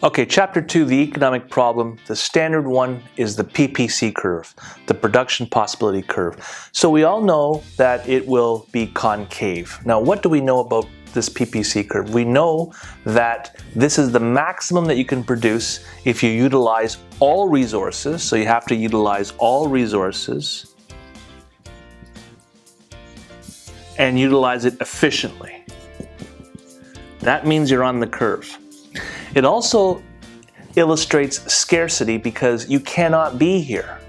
Okay, Chapter 2, the economic problem. The standard one is the PPC curve, the production possibility curve. So we all know that it will be concave. Now, what do we know about this PPC curve? We know that this is the maximum that you can produce if you utilize all resources. So you have to utilize all resources and utilize it efficiently. That means you're on the curve. It also illustrates scarcity because you cannot be here.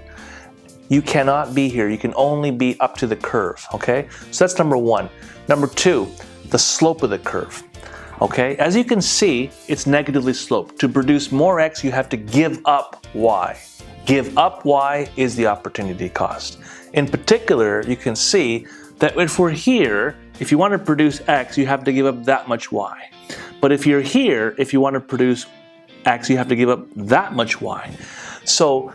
You cannot be here. You can only be up to the curve, okay? So that's number one. Number two, the slope of the curve, okay? As you can see, it's negatively sloped. To produce more X, you have to give up Y. Give up Y is the opportunity cost. In particular, you can see that if we're here, if you want to produce X, you have to give up that much Y. But if you're here, if you want to produce X, you have to give up that much Y. So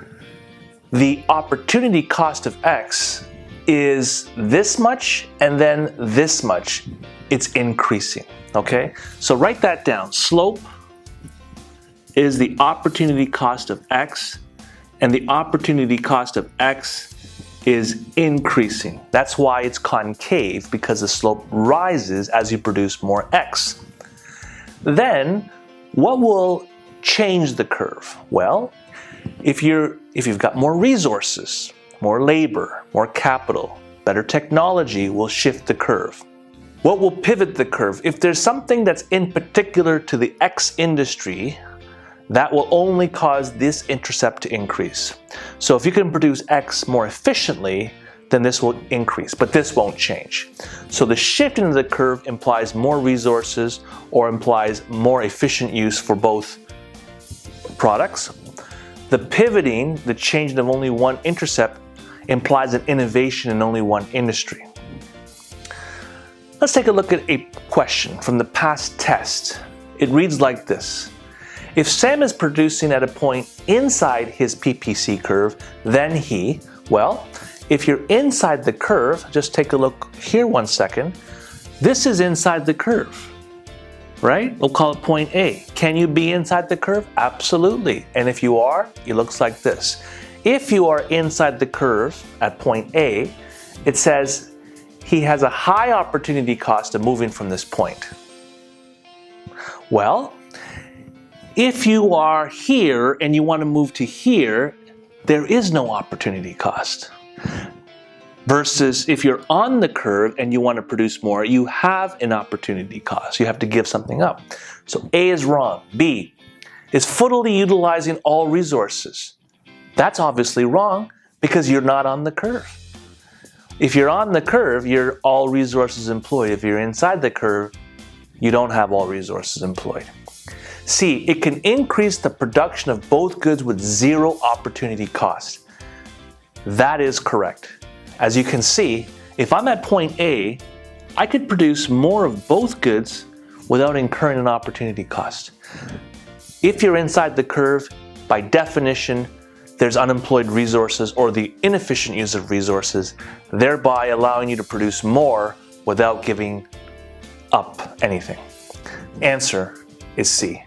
the opportunity cost of X is this much and then this much. It's increasing, okay? So write that down. Slope is the opportunity cost of X, and the opportunity cost of X is increasing. That's why it's concave, because the slope rises as you produce more X. Then, what will change the curve? Well, if you've got more resources, more labor, more capital, better technology will shift the curve. What will pivot the curve? If there's something that's in particular to the X industry, that will only cause this intercept to increase. So if you can produce X more efficiently, then this will increase, but this won't change. So the shift into the curve implies more resources or implies more efficient use for both products. The pivoting, the change of only one intercept, implies an innovation in only one industry. Let's take a look at a question from the past test. It reads like this. If Sam is producing at a point inside his PPC curve, then he, well, if you're inside the curve, just take a look here 1 second. This is inside the curve, right? We'll call it point A. Can you be inside the curve? Absolutely. And if you are, it looks like this. If you are inside the curve at point A, it says he has a high opportunity cost of moving from this point. Well, if you are here and you want to move to here, there is no opportunity cost. Versus if you're on the curve and you want to produce more, you have an opportunity cost. You have to give something up. So A is wrong. B is fully utilizing all resources. That's obviously wrong because you're not on the curve. If you're on the curve, you're all resources employed. If you're inside the curve, you don't have all resources employed. C, it can increase the production of both goods with zero opportunity cost. That is correct. As you can see, if I'm at point A, I could produce more of both goods without incurring an opportunity cost. If you're inside the curve, by definition, there's unemployed resources or the inefficient use of resources, thereby allowing you to produce more without giving up anything. Answer is C.